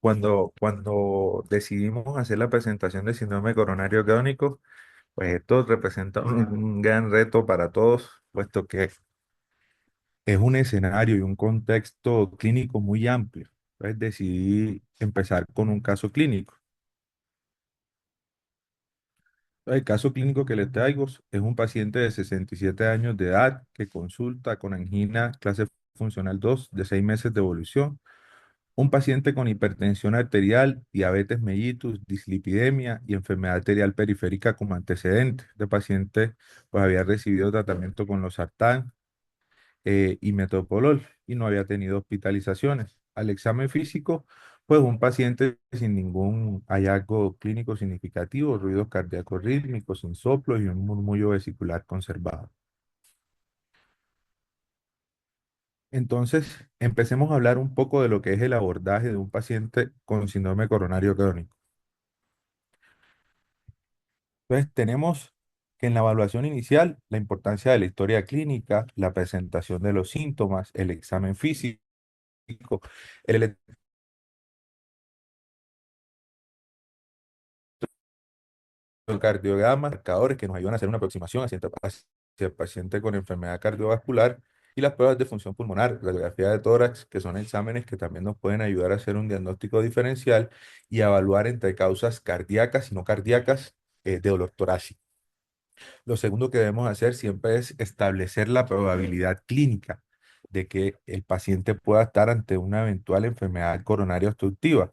Cuando decidimos hacer la presentación de síndrome coronario crónico, pues esto representa un gran reto para todos, puesto que es un escenario y un contexto clínico muy amplio. Entonces decidí empezar con un caso clínico. El caso clínico que les traigo es un paciente de 67 años de edad que consulta con angina clase funcional 2 de 6 meses de evolución. Un paciente con hipertensión arterial, diabetes mellitus, dislipidemia y enfermedad arterial periférica como antecedente. Este paciente pues había recibido tratamiento con losartán y metoprolol y no había tenido hospitalizaciones. Al examen físico, pues un paciente sin ningún hallazgo clínico significativo, ruidos cardíacos rítmicos, sin soplos y un murmullo vesicular conservado. Entonces, empecemos a hablar un poco de lo que es el abordaje de un paciente con síndrome coronario crónico. Entonces, tenemos que en la evaluación inicial, la importancia de la historia clínica, la presentación de los síntomas, el examen físico, el electrocardiograma, marcadores que nos ayudan a hacer una aproximación hacia el paciente con enfermedad cardiovascular y las pruebas de función pulmonar, radiografía de tórax, que son exámenes que también nos pueden ayudar a hacer un diagnóstico diferencial y a evaluar entre causas cardíacas y no cardíacas de dolor torácico. Lo segundo que debemos hacer siempre es establecer la probabilidad clínica de que el paciente pueda estar ante una eventual enfermedad coronaria obstructiva.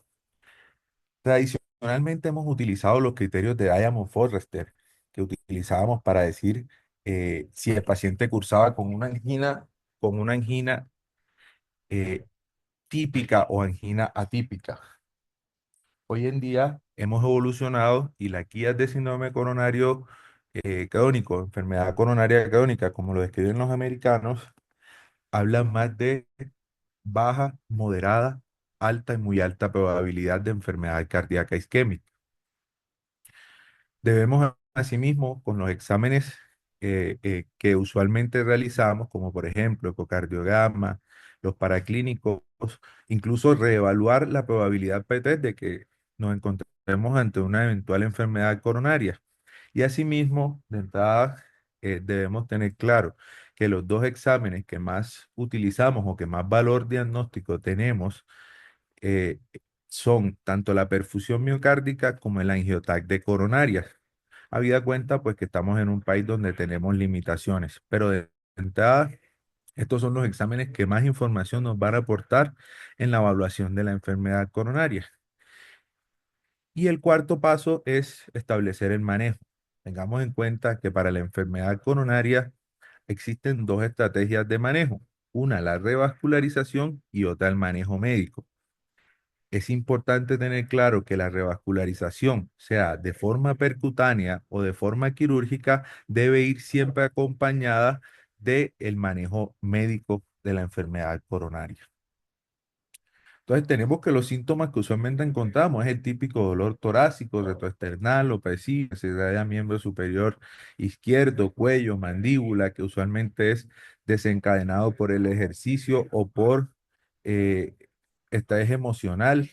Tradicionalmente hemos utilizado los criterios de Diamond-Forrester que utilizábamos para decir si el paciente cursaba con una angina eh, típica o angina atípica. Hoy en día hemos evolucionado y las guías de síndrome coronario crónico, enfermedad coronaria crónica, como lo describen los americanos, hablan más de baja, moderada, alta y muy alta probabilidad de enfermedad cardíaca isquémica. Debemos, asimismo, con los exámenes que usualmente realizamos, como por ejemplo ecocardiograma, los paraclínicos, incluso reevaluar la probabilidad P3 de que nos encontremos ante una eventual enfermedad coronaria. Y asimismo, de entrada, debemos tener claro que los dos exámenes que más utilizamos o que más valor diagnóstico tenemos eh, son tanto la perfusión miocárdica como el angiotac de coronarias. Habida cuenta, pues que estamos en un país donde tenemos limitaciones, pero de entrada, estos son los exámenes que más información nos van a aportar en la evaluación de la enfermedad coronaria. Y el cuarto paso es establecer el manejo. Tengamos en cuenta que para la enfermedad coronaria existen dos estrategias de manejo, una la revascularización y otra el manejo médico. Es importante tener claro que la revascularización, sea de forma percutánea o de forma quirúrgica, debe ir siempre acompañada del manejo médico de la enfermedad coronaria. Entonces tenemos que los síntomas que usualmente encontramos es el típico dolor torácico, retroesternal, opresivo, ansiedad de miembro superior izquierdo, cuello, mandíbula, que usualmente es desencadenado por el ejercicio o por eh, estrés emocional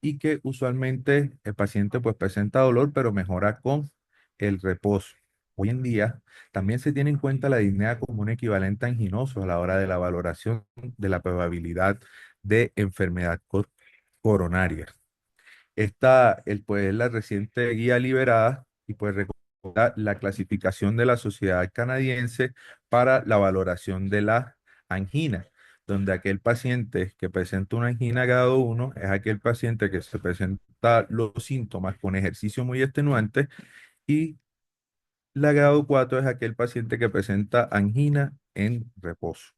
y que usualmente el paciente pues presenta dolor, pero mejora con el reposo. Hoy en día también se tiene en cuenta la disnea como un equivalente anginoso a la hora de la valoración de la probabilidad de enfermedad coronaria. Pues, es la reciente guía liberada y pues recordar la clasificación de la Sociedad Canadiense para la valoración de la angina, donde aquel paciente que presenta una angina grado 1 es aquel paciente que se presenta los síntomas con ejercicio muy extenuante y la grado 4 es aquel paciente que presenta angina en reposo.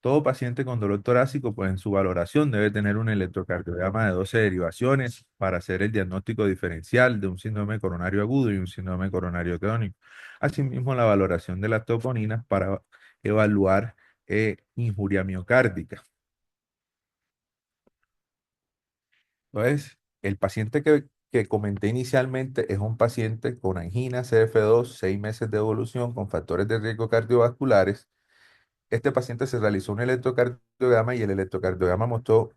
Todo paciente con dolor torácico, pues en su valoración debe tener un electrocardiograma de 12 derivaciones para hacer el diagnóstico diferencial de un síndrome coronario agudo y un síndrome coronario crónico. Asimismo, la valoración de las toponinas para evaluar injuria miocárdica. Entonces, el paciente que comenté inicialmente es un paciente con angina, CF2, 6 meses de evolución, con factores de riesgo cardiovasculares este paciente se realizó un electrocardiograma y el electrocardiograma mostró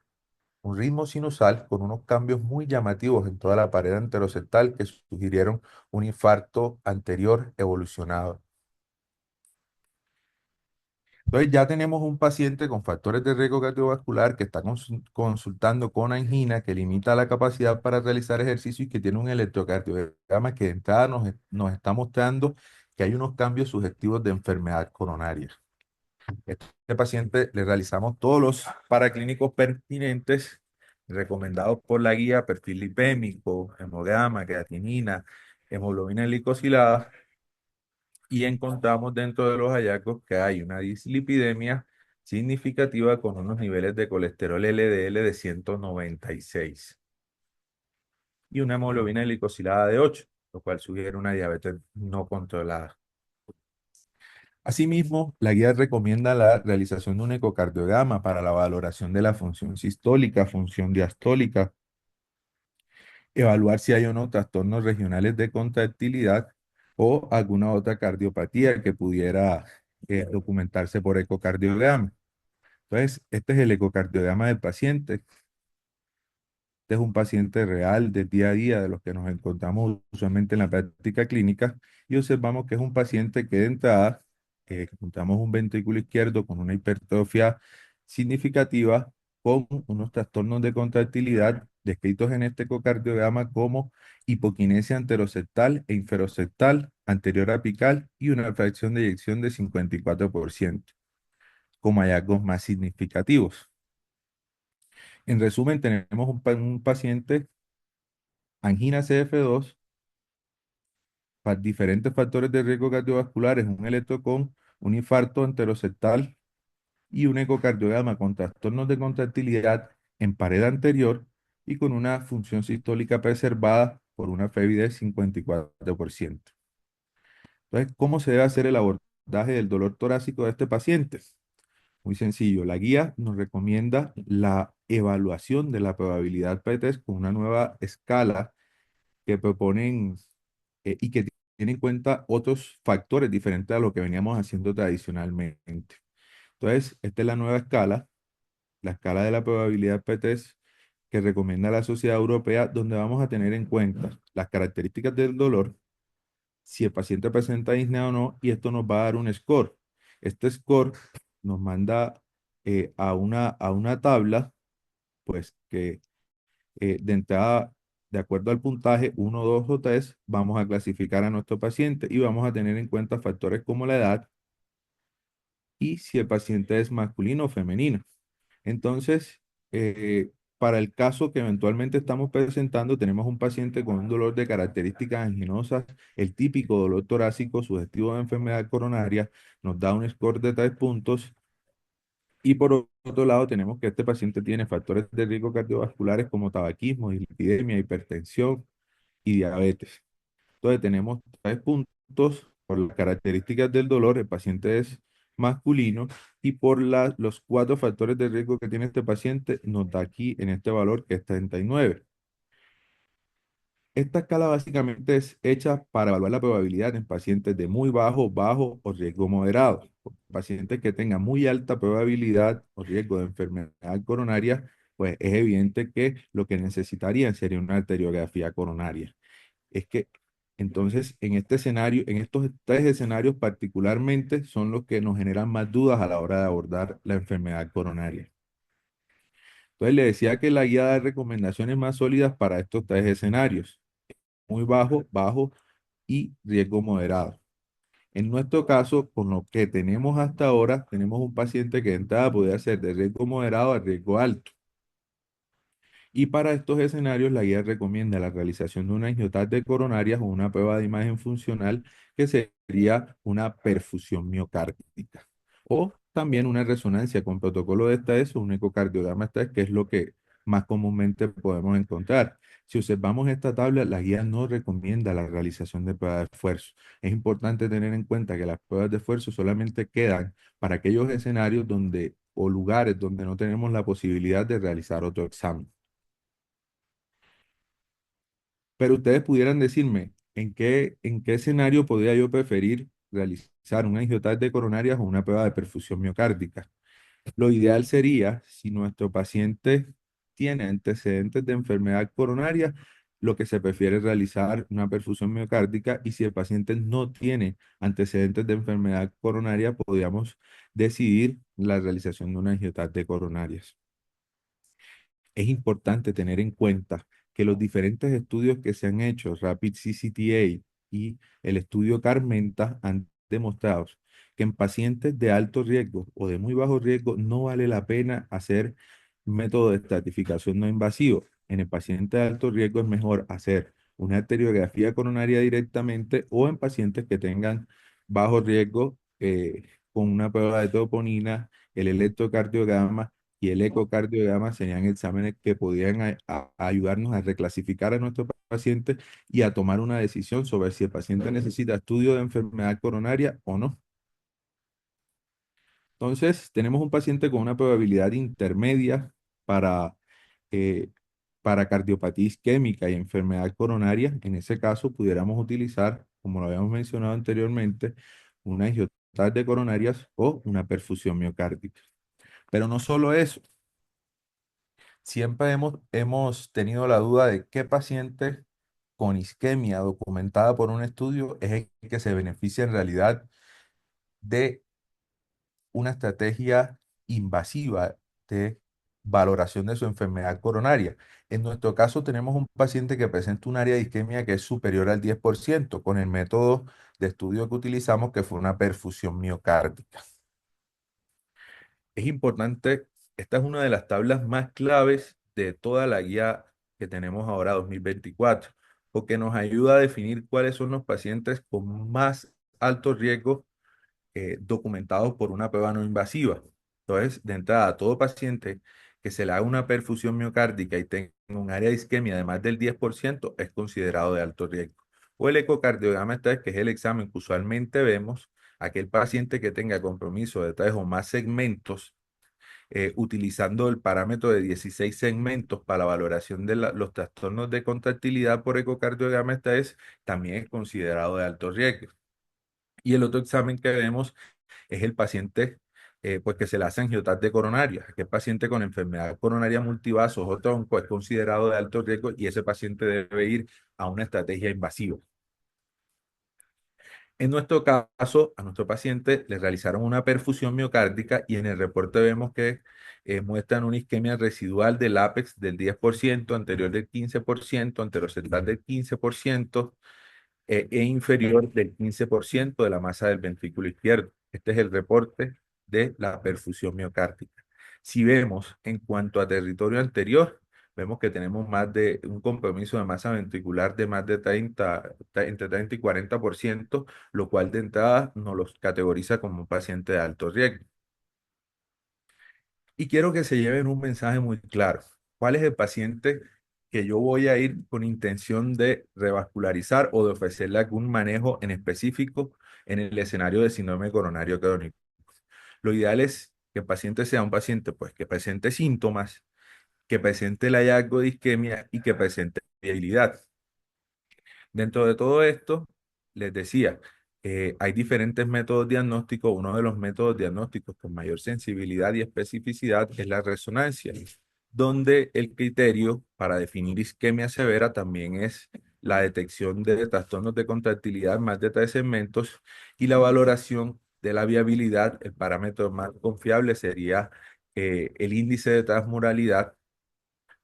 un ritmo sinusal con unos cambios muy llamativos en toda la pared anteroseptal que sugirieron un infarto anterior evolucionado. Entonces ya tenemos un paciente con factores de riesgo cardiovascular que está consultando con angina, que limita la capacidad para realizar ejercicio y que tiene un electrocardiograma que de entrada nos está mostrando que hay unos cambios sugestivos de enfermedad coronaria. Este paciente le realizamos todos los paraclínicos pertinentes recomendados por la guía: perfil lipémico, hemograma, creatinina, hemoglobina glicosilada, y encontramos dentro de los hallazgos que hay una dislipidemia significativa con unos niveles de colesterol LDL de 196 y una hemoglobina glicosilada de 8, lo cual sugiere una diabetes no controlada. Asimismo, la guía recomienda la realización de un ecocardiograma para la valoración de la función sistólica, función diastólica, evaluar si hay o no trastornos regionales de contractilidad o alguna otra cardiopatía que pudiera documentarse por ecocardiograma. Entonces, este es el ecocardiograma del paciente. Este es un paciente real del día a día de los que nos encontramos usualmente en la práctica clínica y observamos que es un paciente que de entrada encontramos un ventrículo izquierdo con una hipertrofia significativa, con unos trastornos de contractilidad descritos en este ecocardiograma como hipoquinesia anteroseptal e inferoseptal, anterior apical y una fracción de eyección de 54%, como hallazgos más significativos. En resumen, tenemos un paciente angina CF2, diferentes factores de riesgo cardiovasculares, un electrocon, un infarto anteroseptal y un ecocardiograma con trastornos de contractilidad en pared anterior y con una función sistólica preservada por una FEBI de 54%. Entonces, ¿cómo se debe hacer el abordaje del dolor torácico de este paciente? Muy sencillo, la guía nos recomienda la evaluación de la probabilidad PETES con una nueva escala que proponen y que tiene en cuenta otros factores diferentes a lo que veníamos haciendo tradicionalmente. Entonces, esta es la nueva escala, la escala de la probabilidad PTES que recomienda la Sociedad Europea, donde vamos a tener en cuenta las características del dolor, si el paciente presenta disnea o no, y esto nos va a dar un score. Este score nos manda a una tabla, pues que de entrada, de acuerdo al puntaje 1, 2 o 3, vamos a clasificar a nuestro paciente y vamos a tener en cuenta factores como la edad y si el paciente es masculino o femenino. Entonces, para el caso que eventualmente estamos presentando, tenemos un paciente con un dolor de características anginosas, el típico dolor torácico sugestivo de enfermedad coronaria, nos da un score de 3 puntos. Y por otro lado, tenemos que este paciente tiene factores de riesgo cardiovasculares como tabaquismo, dislipidemia, hipertensión y diabetes. Entonces tenemos 3 puntos por las características del dolor, el paciente es masculino, y por los 4 factores de riesgo que tiene este paciente, nos da aquí en este valor que es 39. Esta escala básicamente es hecha para evaluar la probabilidad en pacientes de muy bajo, bajo o riesgo moderado. Pacientes que tengan muy alta probabilidad o riesgo de enfermedad coronaria, pues es evidente que lo que necesitarían sería una arteriografía coronaria. Es que entonces en este escenario, en estos 3 escenarios particularmente, son los que nos generan más dudas a la hora de abordar la enfermedad coronaria. Entonces le decía que la guía da recomendaciones más sólidas para estos 3 escenarios: muy bajo, bajo y riesgo moderado. En nuestro caso, con lo que tenemos hasta ahora, tenemos un paciente que de entrada podría ser de riesgo moderado a riesgo alto. Y para estos escenarios, la guía recomienda la realización de una angiotat coronarias o una prueba de imagen funcional que sería una perfusión miocárdica. O también una resonancia con protocolo de Stáez o un ecocardiograma Stáez, que es lo que más comúnmente podemos encontrar. Si observamos esta tabla, la guía no recomienda la realización de pruebas de esfuerzo. Es importante tener en cuenta que las pruebas de esfuerzo solamente quedan para aquellos escenarios donde o lugares donde no tenemos la posibilidad de realizar otro examen. Pero ustedes pudieran decirme, en qué escenario podría yo preferir realizar una angiopatía de coronarias o una prueba de perfusión miocárdica. Lo ideal sería, si nuestro paciente tiene antecedentes de enfermedad coronaria, lo que se prefiere es realizar una perfusión miocárdica, y si el paciente no tiene antecedentes de enfermedad coronaria, podríamos decidir la realización de una angiopatía de coronarias. Es importante tener en cuenta que los diferentes estudios que se han hecho, Rapid CCTA y el estudio Carmenta, han demostrado que en pacientes de alto riesgo o de muy bajo riesgo no vale la pena hacer método de estratificación no invasivo. En el paciente de alto riesgo es mejor hacer una arteriografía coronaria directamente, o en pacientes que tengan bajo riesgo, con una prueba de troponina, el electrocardiograma y el ecocardiograma serían exámenes que podrían ayudarnos a reclasificar a nuestro paciente y a tomar una decisión sobre si el paciente necesita estudio de enfermedad coronaria o no. Entonces, tenemos un paciente con una probabilidad intermedia para, eh, para cardiopatía isquémica y enfermedad coronaria. En ese caso, pudiéramos utilizar, como lo habíamos mencionado anteriormente, una angiopatía de coronarias o una perfusión miocárdica. Pero no solo eso. Siempre hemos tenido la duda de qué paciente con isquemia documentada por un estudio es el que se beneficia en realidad de una estrategia invasiva de valoración de su enfermedad coronaria. En nuestro caso tenemos un paciente que presenta un área de isquemia que es superior al 10% con el método de estudio que utilizamos, que fue una perfusión miocárdica. Es importante, esta es una de las tablas más claves de toda la guía que tenemos ahora 2024, porque nos ayuda a definir cuáles son los pacientes con más alto riesgo, documentados por una prueba no invasiva. Entonces, de entrada, todo paciente que se le haga una perfusión miocárdica y tenga un área de isquemia de más del 10% es considerado de alto riesgo. O el ecocardiograma, que es el examen que usualmente vemos, aquel paciente que tenga compromiso de tres o más segmentos, utilizando el parámetro de 16 segmentos para la valoración de los trastornos de contractilidad por ecocardiograma, también es considerado de alto riesgo. Y el otro examen que vemos es el paciente, pues que se le hace angiopatía de coronaria. Aquel paciente con enfermedad coronaria multivasos o tronco es considerado de alto riesgo, y ese paciente debe ir a una estrategia invasiva. En nuestro caso, a nuestro paciente le realizaron una perfusión miocárdica, y en el reporte vemos que muestran una isquemia residual del ápex del 10%, anterior del 15%, anterocentral del 15%, e inferior del 15% de la masa del ventrículo izquierdo. Este es el reporte de la perfusión miocárdica. Si vemos en cuanto a territorio anterior, vemos que tenemos más de un compromiso de masa ventricular de más de 30, entre 30 y 40%, lo cual de entrada nos los categoriza como un paciente de alto riesgo. Y quiero que se lleven un mensaje muy claro. ¿Cuál es el paciente que yo voy a ir con intención de revascularizar o de ofrecerle algún manejo en específico en el escenario de síndrome coronario crónico? Lo ideal es que el paciente sea un paciente, pues, que presente síntomas, que presente el hallazgo de isquemia y que presente viabilidad. Dentro de todo esto, les decía, hay diferentes métodos diagnósticos. Uno de los métodos diagnósticos con mayor sensibilidad y especificidad es la resonancia, donde el criterio para definir isquemia severa también es la detección de trastornos de contractilidad en más de tres segmentos, y la valoración de la viabilidad. El parámetro más confiable sería el índice de transmuralidad,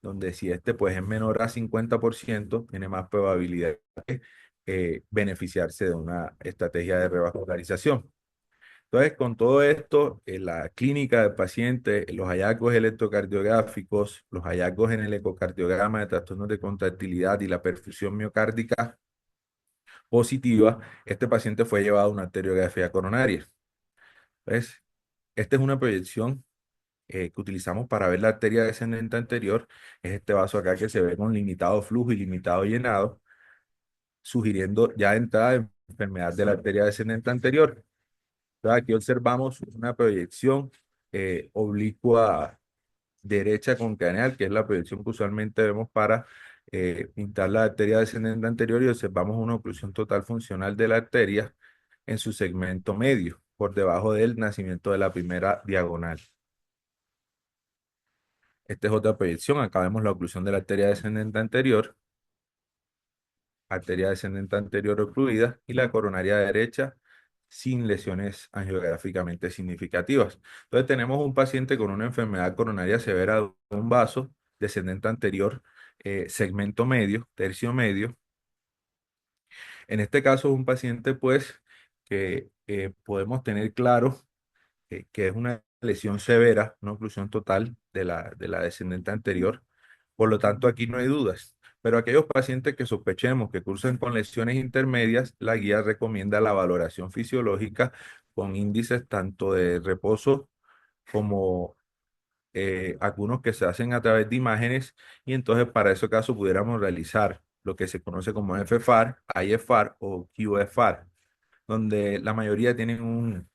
donde si este pues es menor a 50%, tiene más probabilidad de beneficiarse de una estrategia de revascularización. Entonces, con todo esto, en la clínica del paciente, los hallazgos electrocardiográficos, los hallazgos en el ecocardiograma de trastornos de contractilidad y la perfusión miocárdica positiva, este paciente fue llevado a una arteriografía coronaria. Entonces, esta es una proyección que utilizamos para ver la arteria descendente anterior. Es este vaso acá que se ve con limitado flujo y limitado llenado, sugiriendo ya de entrada enfermedad de la arteria descendente anterior. Entonces, aquí observamos una proyección oblicua derecha con craneal, que es la proyección que usualmente vemos para pintar la arteria descendente anterior, y observamos una oclusión total funcional de la arteria. en su segmento medio, por debajo del nacimiento de la primera diagonal. Esta es otra proyección. Acá vemos la oclusión de la arteria descendente anterior ocluida y la coronaria derecha sin lesiones angiográficamente significativas. Entonces tenemos un paciente con una enfermedad coronaria severa de un vaso descendente anterior, segmento medio, tercio medio. En este caso es un paciente pues que podemos tener claro que es una lesión severa, una oclusión total de la descendente anterior. Por lo tanto, aquí no hay dudas. Pero aquellos pacientes que sospechemos que cursan con lesiones intermedias, la guía recomienda la valoración fisiológica con índices tanto de reposo como algunos que se hacen a través de imágenes. Y entonces para ese caso pudiéramos realizar lo que se conoce como FFAR, IFR o QFR, donde la mayoría tienen un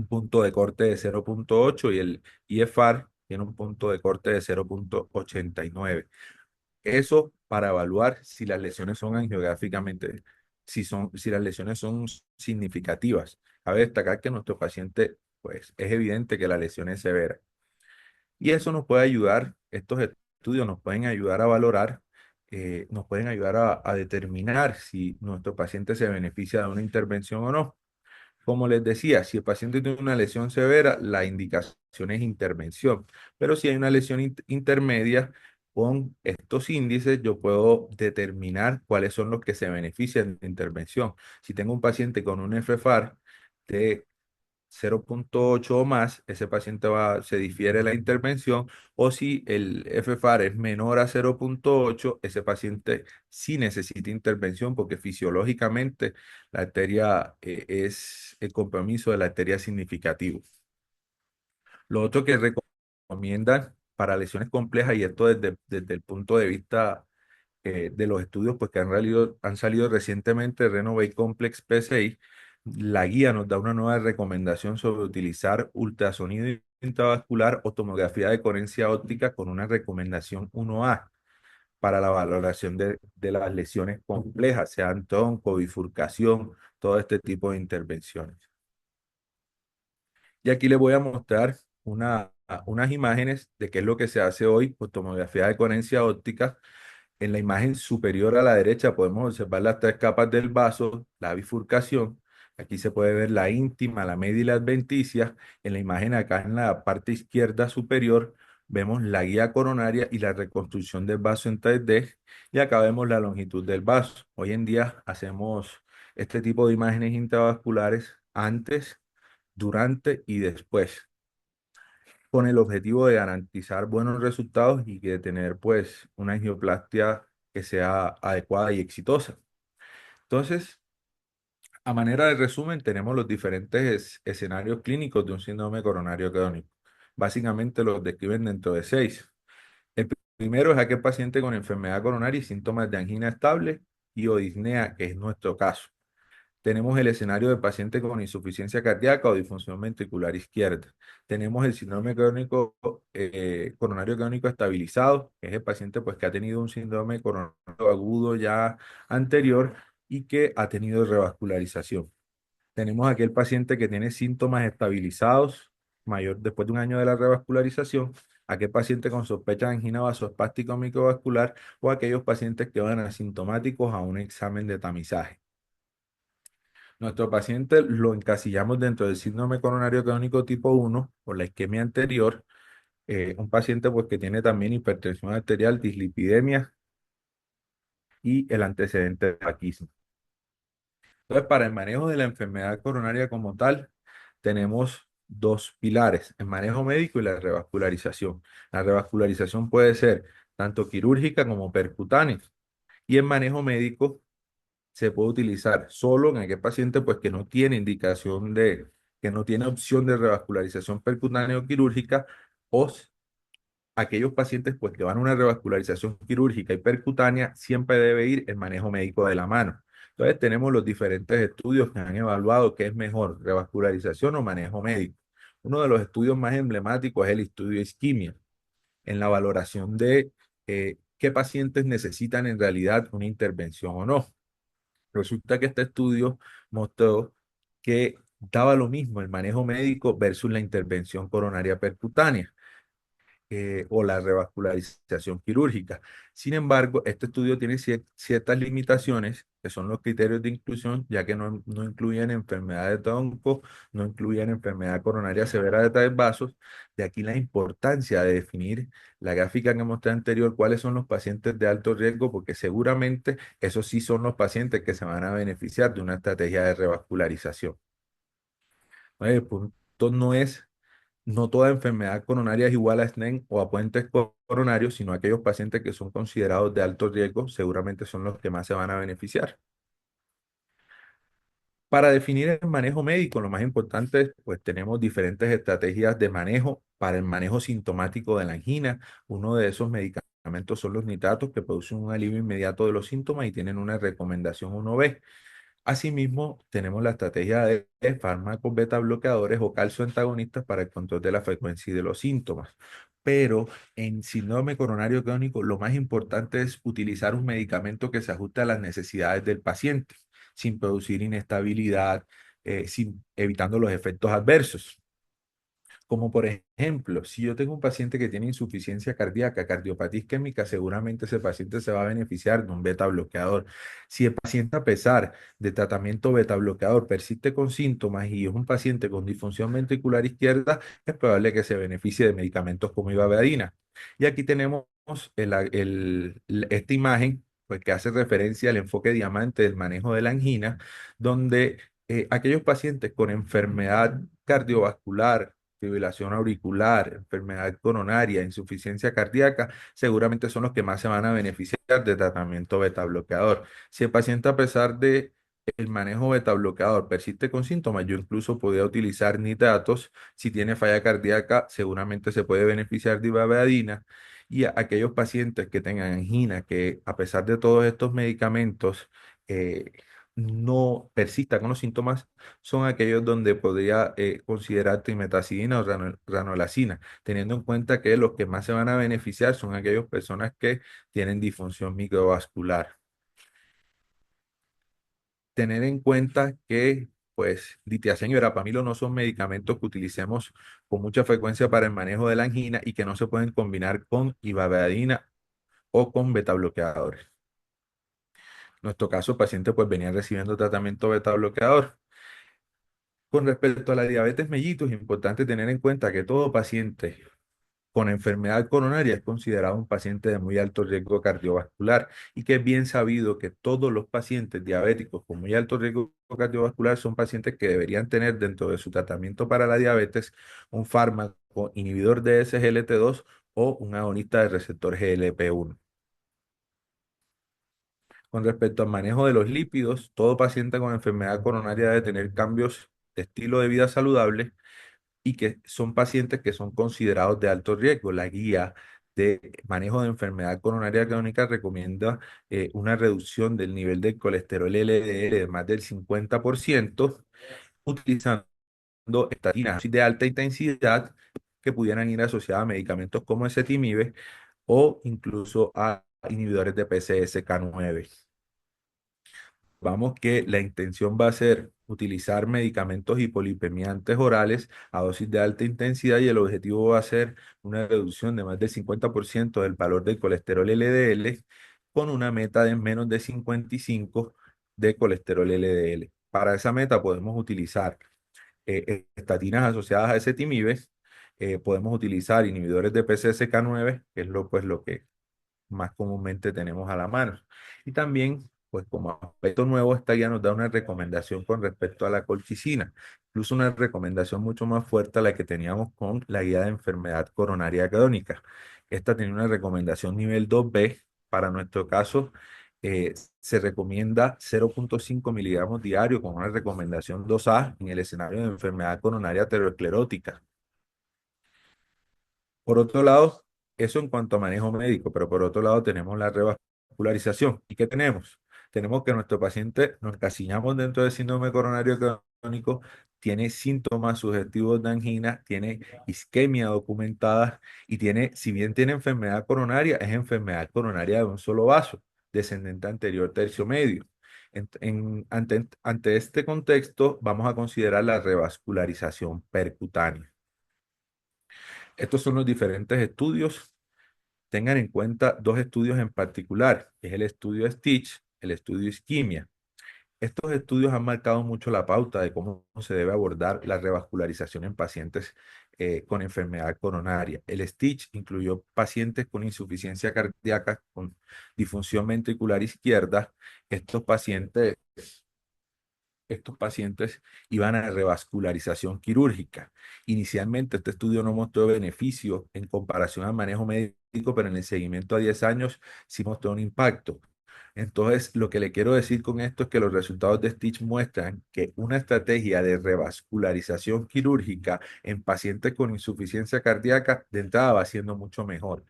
punto de corte de 0,8 y el IFR tiene un punto de corte de 0,89. Eso para evaluar si las lesiones son angiográficamente, si las lesiones son significativas. Cabe destacar que nuestro paciente, pues es evidente que la lesión es severa. Y eso nos puede ayudar, estos estudios nos pueden ayudar a valorar, nos pueden ayudar a determinar si nuestro paciente se beneficia de una intervención o no. Como les decía, si el paciente tiene una lesión severa, la indicación es intervención. Pero si hay una lesión intermedia, con estos índices yo puedo determinar cuáles son los que se benefician de intervención. Si tengo un paciente con un FFAR de 0,8 o más, ese paciente se difiere la intervención, o si el FFAR es menor a 0,8, ese paciente sí necesita intervención porque fisiológicamente la arteria es el compromiso de la arteria significativo. Lo otro que recomiendan para lesiones complejas, y esto desde el punto de vista de los estudios pues, que han salido recientemente, Renovate Complex PCI, la guía nos da una nueva recomendación sobre utilizar ultrasonido intravascular o tomografía de coherencia óptica con una recomendación 1A para la valoración de las lesiones complejas, sean tronco, bifurcación, todo este tipo de intervenciones. Y aquí les voy a mostrar unas imágenes de qué es lo que se hace hoy con tomografía de coherencia óptica. En la imagen superior a la derecha podemos observar las tres capas del vaso, la bifurcación. Aquí se puede ver la íntima, la media y la adventicia. En la imagen acá en la parte izquierda superior vemos la guía coronaria y la reconstrucción del vaso en 3D. Y acá vemos la longitud del vaso. Hoy en día hacemos este tipo de imágenes intravasculares antes, durante y después, con el objetivo de garantizar buenos resultados y de tener pues una angioplastia que sea adecuada y exitosa. Entonces, a manera de resumen, tenemos los diferentes escenarios clínicos de un síndrome coronario crónico. Básicamente los describen dentro de 6. El primero es aquel paciente con enfermedad coronaria y síntomas de angina estable y o disnea, que es nuestro caso. Tenemos el escenario de paciente con insuficiencia cardíaca o disfunción ventricular izquierda. Tenemos el síndrome crónico, coronario crónico estabilizado, que es el paciente pues, que ha tenido un síndrome coronario agudo ya anterior y que ha tenido revascularización. Tenemos aquel paciente que tiene síntomas estabilizados mayor después de un año de la revascularización, aquel paciente con sospecha de angina vasospástica o microvascular o aquellos pacientes que van asintomáticos a un examen de tamizaje. Nuestro paciente lo encasillamos dentro del síndrome coronario crónico tipo 1 por la isquemia anterior, un paciente pues, que tiene también hipertensión arterial, dislipidemia y el antecedente de tabaquismo. Entonces, para el manejo de la enfermedad coronaria como tal, tenemos dos pilares, el manejo médico y la revascularización. La revascularización puede ser tanto quirúrgica como percutánea. Y el manejo médico se puede utilizar solo en aquel paciente pues, que no tiene indicación que no tiene opción de revascularización percutánea o quirúrgica, o aquellos pacientes pues, que van a una revascularización quirúrgica y percutánea, siempre debe ir el manejo médico de la mano. Entonces tenemos los diferentes estudios que han evaluado qué es mejor, revascularización o manejo médico. Uno de los estudios más emblemáticos es el estudio isquimia, en la valoración de qué pacientes necesitan en realidad una intervención o no. Resulta que este estudio mostró que daba lo mismo el manejo médico versus la intervención coronaria percutánea o la revascularización quirúrgica. Sin embargo, este estudio tiene ciertas limitaciones, que son los criterios de inclusión, ya que no incluyen enfermedades de onco, no incluyen enfermedad coronaria severa de tres vasos. De aquí la importancia de definir la gráfica que mostré anterior, cuáles son los pacientes de alto riesgo, porque seguramente esos sí son los pacientes que se van a beneficiar de una estrategia de revascularización. El punto no toda enfermedad coronaria es igual a SNEN o a puentes coronarios, sino aquellos pacientes que son considerados de alto riesgo, seguramente son los que más se van a beneficiar. Para definir el manejo médico, lo más importante es, pues tenemos diferentes estrategias de manejo para el manejo sintomático de la angina. Uno de esos medicamentos son los nitratos que producen un alivio inmediato de los síntomas y tienen una recomendación 1B. Asimismo, tenemos la estrategia de fármacos beta bloqueadores o calcio antagonistas para el control de la frecuencia y de los síntomas. Pero en síndrome coronario crónico, lo más importante es utilizar un medicamento que se ajuste a las necesidades del paciente, sin producir inestabilidad, evitando los efectos adversos. Como por ejemplo, si yo tengo un paciente que tiene insuficiencia cardíaca, cardiopatía isquémica, seguramente ese paciente se va a beneficiar de un beta bloqueador. Si el paciente a pesar de tratamiento beta bloqueador persiste con síntomas y es un paciente con disfunción ventricular izquierda, es probable que se beneficie de medicamentos como ivabradina. Y aquí tenemos esta imagen pues, que hace referencia al enfoque diamante del manejo de la angina, donde aquellos pacientes con enfermedad cardiovascular, fibrilación auricular, enfermedad coronaria, insuficiencia cardíaca, seguramente son los que más se van a beneficiar de tratamiento beta bloqueador. Si el paciente a pesar de el manejo beta bloqueador persiste con síntomas, yo incluso podría utilizar nitratos. Si tiene falla cardíaca, seguramente se puede beneficiar de ivabradina. Y aquellos pacientes que tengan angina, que a pesar de todos estos medicamentos, no persista con los síntomas, son aquellos donde podría considerar trimetazidina o ranolazina, teniendo en cuenta que los que más se van a beneficiar son aquellas personas que tienen disfunción microvascular. Tener en cuenta que, pues, litiazem y verapamilo no son medicamentos que utilicemos con mucha frecuencia para el manejo de la angina y que no se pueden combinar con ivabradina o con betabloqueadores. En nuestro caso, el paciente pues venía recibiendo tratamiento betabloqueador. Con respecto a la diabetes mellitus, es importante tener en cuenta que todo paciente con enfermedad coronaria es considerado un paciente de muy alto riesgo cardiovascular y que es bien sabido que todos los pacientes diabéticos con muy alto riesgo cardiovascular son pacientes que deberían tener dentro de su tratamiento para la diabetes un fármaco inhibidor de SGLT2 o un agonista de receptor GLP-1. Con respecto al manejo de los lípidos, todo paciente con enfermedad coronaria debe tener cambios de estilo de vida saludable y que son pacientes que son considerados de alto riesgo. La guía de manejo de enfermedad coronaria crónica recomienda una reducción del nivel del colesterol LDL de más del 50%, utilizando estatinas de alta intensidad que pudieran ir asociadas a medicamentos como ezetimibe o incluso a inhibidores de PCSK9. Vamos que la intención va a ser utilizar medicamentos hipolipemiantes orales a dosis de alta intensidad y el objetivo va a ser una reducción de más del 50% del valor del colesterol LDL con una meta de menos de 55 de colesterol LDL. Para esa meta podemos utilizar estatinas asociadas a ezetimibe, podemos utilizar inhibidores de PCSK9, que es lo que más comúnmente tenemos a la mano. Y también, pues como aspecto nuevo, esta guía nos da una recomendación con respecto a la colchicina, incluso una recomendación mucho más fuerte a la que teníamos con la guía de enfermedad coronaria crónica. Esta tiene una recomendación nivel 2B. Para nuestro caso, se recomienda 0,5 miligramos diario con una recomendación 2A en el escenario de enfermedad coronaria aterosclerótica. Por otro lado, eso en cuanto a manejo médico, pero por otro lado tenemos la revascularización. ¿Y qué tenemos? Tenemos que nuestro paciente nos encasillamos dentro del síndrome coronario crónico, tiene síntomas sugestivos de angina, tiene isquemia documentada y tiene, si bien tiene enfermedad coronaria, es enfermedad coronaria de un solo vaso, descendente anterior tercio medio. Ante este contexto, vamos a considerar la revascularización percutánea. Estos son los diferentes estudios. Tengan en cuenta dos estudios en particular, que es el estudio Stitch, el estudio Isquimia. Estos estudios han marcado mucho la pauta de cómo se debe abordar la revascularización en pacientes con enfermedad coronaria. El Stitch incluyó pacientes con insuficiencia cardíaca, con disfunción ventricular izquierda. Estos pacientes estos pacientes iban a revascularización quirúrgica. Inicialmente este estudio no mostró beneficio en comparación al manejo médico, pero en el seguimiento a 10 años sí mostró un impacto. Entonces, lo que le quiero decir con esto es que los resultados de Stitch muestran que una estrategia de revascularización quirúrgica en pacientes con insuficiencia cardíaca de entrada va siendo mucho mejor.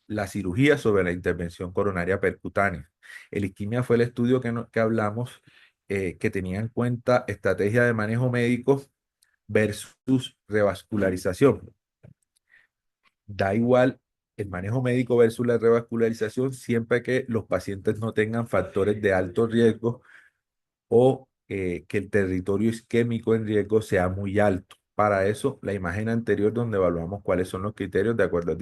La cirugía sobre la intervención coronaria percutánea. El isquemia fue el estudio que hablamos, que tenía en cuenta estrategia de manejo médico versus revascularización. Da igual el manejo médico versus la revascularización siempre que los pacientes no tengan factores de alto riesgo o que el territorio isquémico en riesgo sea muy alto. Para eso, la imagen anterior donde evaluamos cuáles son los criterios de acuerdo a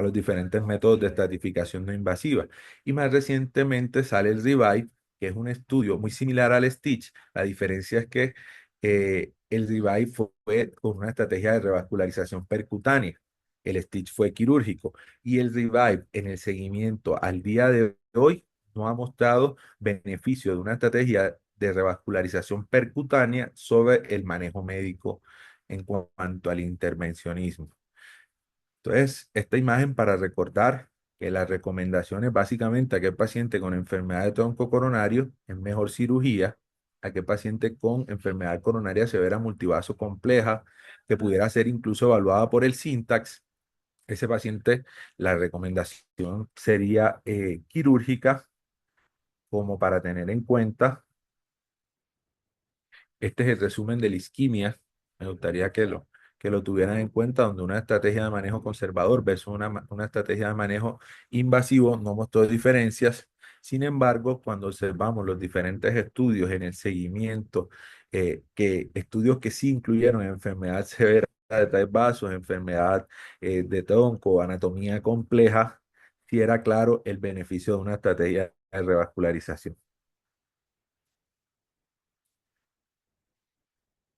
los diferentes métodos de estratificación no invasiva. Y más recientemente sale el REVIVE, que es un estudio muy similar al STITCH. La diferencia es que el REVIVE fue con una estrategia de revascularización percutánea. El STITCH fue quirúrgico y el REVIVE en el seguimiento al día de hoy no ha mostrado beneficio de una estrategia de revascularización percutánea sobre el manejo médico en cuanto al intervencionismo. Entonces, esta imagen para recordar que las recomendaciones básicamente a aquel paciente con enfermedad de tronco coronario es mejor cirugía, a aquel paciente con enfermedad coronaria severa multivaso compleja, que pudiera ser incluso evaluada por el SYNTAX. Ese paciente, la recomendación sería quirúrgica, como para tener en cuenta. Este es el resumen de la isquemia. Me gustaría que lo tuvieran en cuenta, donde una estrategia de manejo conservador versus una estrategia de manejo invasivo no mostró diferencias. Sin embargo, cuando observamos los diferentes estudios en el seguimiento, estudios que sí incluyeron enfermedad severa de tres vasos, enfermedad de tronco, anatomía compleja, sí era claro el beneficio de una estrategia de revascularización.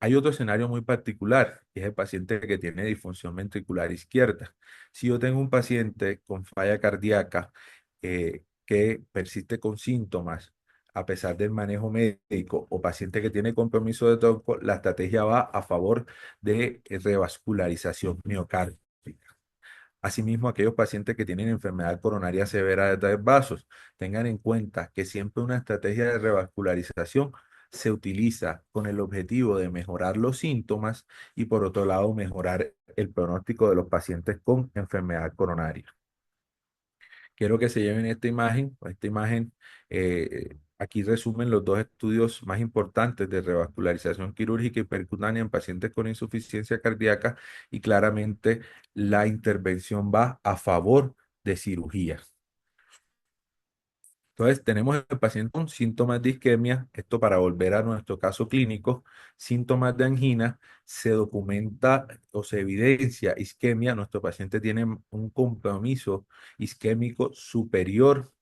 Hay otro escenario muy particular, que es el paciente que tiene disfunción ventricular izquierda. Si yo tengo un paciente con falla cardíaca que persiste con síntomas a pesar del manejo médico o paciente que tiene compromiso de tronco, la estrategia va a favor de revascularización miocárdica. Asimismo, aquellos pacientes que tienen enfermedad coronaria severa de tres vasos, tengan en cuenta que siempre una estrategia de revascularización se utiliza con el objetivo de mejorar los síntomas y por otro lado mejorar el pronóstico de los pacientes con enfermedad coronaria. Quiero que se lleven esta imagen. Esta imagen aquí resumen los dos estudios más importantes de revascularización quirúrgica y percutánea en pacientes con insuficiencia cardíaca y claramente la intervención va a favor de cirugía. Entonces, tenemos el paciente con síntomas de isquemia, esto para volver a nuestro caso clínico, síntomas de angina, se documenta o se evidencia isquemia, nuestro paciente tiene un compromiso isquémico superior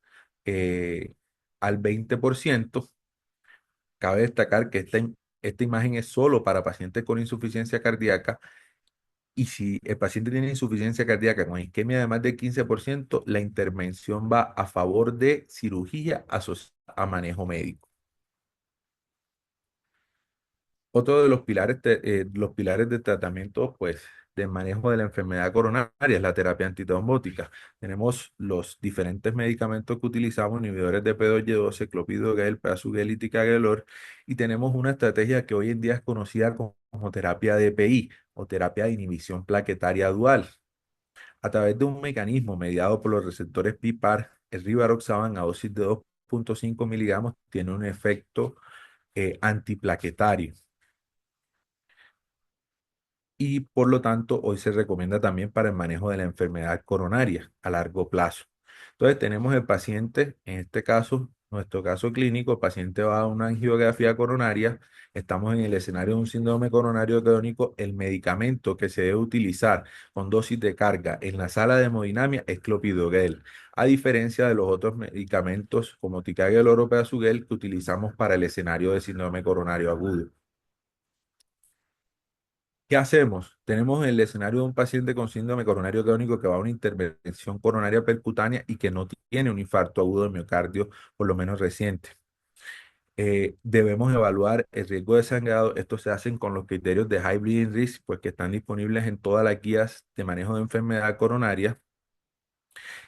eh, al 20%. Cabe destacar que esta imagen es solo para pacientes con insuficiencia cardíaca y si el paciente tiene insuficiencia cardíaca con isquemia de más del 15%, la intervención va a favor de cirugía asociada a manejo médico. Otro de los pilares de tratamiento, pues, de manejo de la enfermedad coronaria es la terapia antitrombótica. Tenemos los diferentes medicamentos que utilizamos, inhibidores de P2Y12, clopidogrel, prasugrel y ticagrelor, y tenemos una estrategia que hoy en día es conocida como terapia DPI o terapia de inhibición plaquetaria dual. A través de un mecanismo mediado por los receptores PPAR, el rivaroxaban a dosis de 2,5 miligramos tiene un efecto antiplaquetario y por lo tanto hoy se recomienda también para el manejo de la enfermedad coronaria a largo plazo. Entonces tenemos el paciente, en este caso nuestro caso clínico, el paciente va a una angiografía coronaria, estamos en el escenario de un síndrome coronario crónico, el medicamento que se debe utilizar con dosis de carga en la sala de hemodinamia es clopidogrel, a diferencia de los otros medicamentos como ticagrelor o loroperazugel que utilizamos para el escenario de síndrome coronario agudo. ¿Qué hacemos? Tenemos el escenario de un paciente con síndrome coronario crónico que va a una intervención coronaria percutánea y que no tiene un infarto agudo de miocardio, por lo menos reciente. Debemos evaluar el riesgo de sangrado. Esto se hace con los criterios de High Bleeding Risk, pues que están disponibles en todas las guías de manejo de enfermedad coronaria.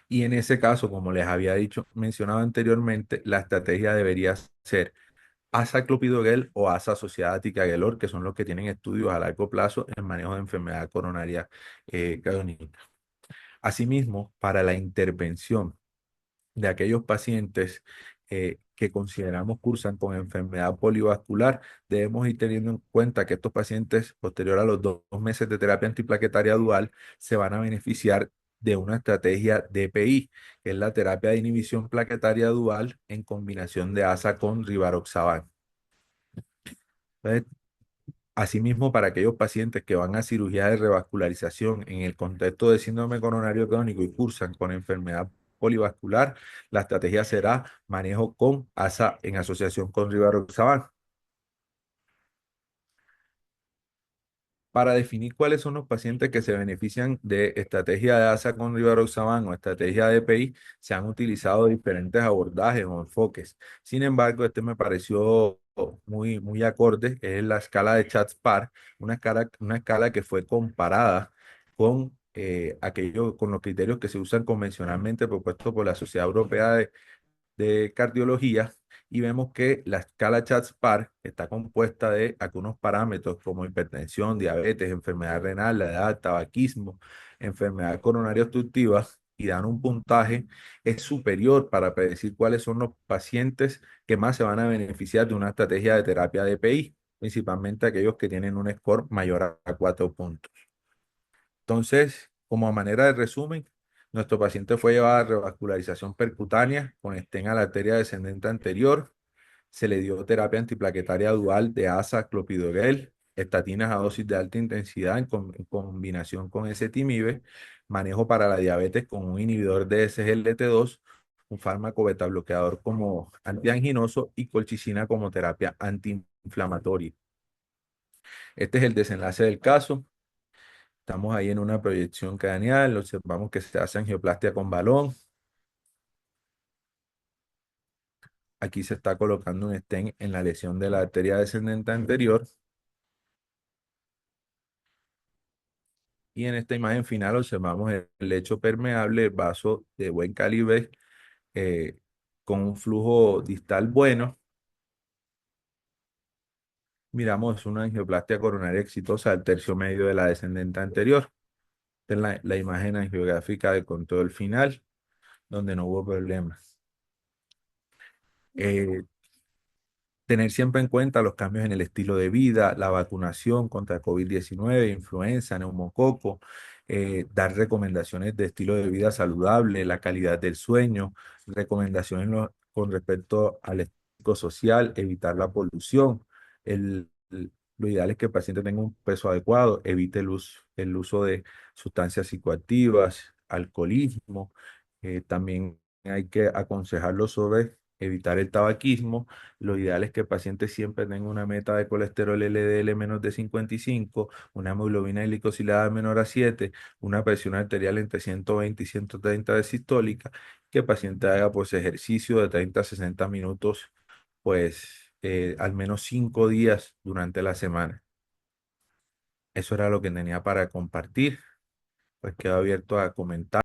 Y en ese caso, como les había dicho, mencionado anteriormente, la estrategia debería ser azaclopidogrel o asa asociada a ticagrelor, que son los que tienen estudios a largo plazo en manejo de enfermedad coronaria crónica. Asimismo, para la intervención de aquellos pacientes que consideramos cursan con enfermedad polivascular, debemos ir teniendo en cuenta que estos pacientes, posterior a los 2 meses de terapia antiplaquetaria dual, se van a beneficiar de una estrategia DPI, que es la terapia de inhibición plaquetaria dual en combinación de ASA con rivaroxaban. Entonces, asimismo, para aquellos pacientes que van a cirugía de revascularización en el contexto de síndrome coronario crónico y cursan con enfermedad polivascular, la estrategia será manejo con ASA en asociación con rivaroxaban. Para definir cuáles son los pacientes que se benefician de estrategia de ASA con rivaroxaban o estrategia de EPI, se han utilizado diferentes abordajes o enfoques. Sin embargo, este me pareció muy acorde, es la escala de Shatz-Par, una escala que fue comparada con con los criterios que se usan convencionalmente propuestos por la Sociedad Europea de cardiología y vemos que la escala CHATS-PAR está compuesta de algunos parámetros como hipertensión, diabetes, enfermedad renal, la edad, tabaquismo, enfermedad coronaria obstructiva y dan un puntaje es superior para predecir cuáles son los pacientes que más se van a beneficiar de una estrategia de terapia de PI, principalmente aquellos que tienen un score mayor a 4 puntos. Entonces, como a manera de resumen, nuestro paciente fue llevado a revascularización percutánea con estén a la arteria descendente anterior. Se le dio terapia antiplaquetaria dual de ASA, clopidogrel, estatinas a dosis de alta intensidad en combinación con ezetimibe, manejo para la diabetes con un inhibidor de SGLT2, un fármaco beta bloqueador como antianginoso y colchicina como terapia antiinflamatoria. Este es el desenlace del caso. Estamos ahí en una proyección craneal, observamos que se hace angioplastia con balón. Aquí se está colocando un stent en la lesión de la arteria descendente anterior. Y en esta imagen final observamos el lecho permeable, el vaso de buen calibre, eh, con un flujo distal bueno. Miramos una angioplastia coronaria exitosa del tercio medio de la descendente anterior. Esta es la imagen angiográfica de control final, donde no hubo problemas. Eh, Tener siempre en cuenta los cambios en el estilo de vida, la vacunación contra COVID-19, influenza, neumococo, dar recomendaciones de estilo de vida saludable, la calidad del sueño, recomendaciones con respecto al estilo social, evitar la polución. Lo ideal es que el paciente tenga un peso adecuado, evite el uso de sustancias psicoactivas, alcoholismo. También hay que aconsejarlo sobre evitar el tabaquismo. Lo ideal es que el paciente siempre tenga una meta de colesterol LDL menos de 55, una hemoglobina glicosilada menor a 7, una presión arterial entre 120 y 130 de sistólica, que el paciente haga pues ejercicio de 30 a 60 minutos, pues al menos 5 días durante la semana. Eso era lo que tenía para compartir, pues quedo abierto a comentar.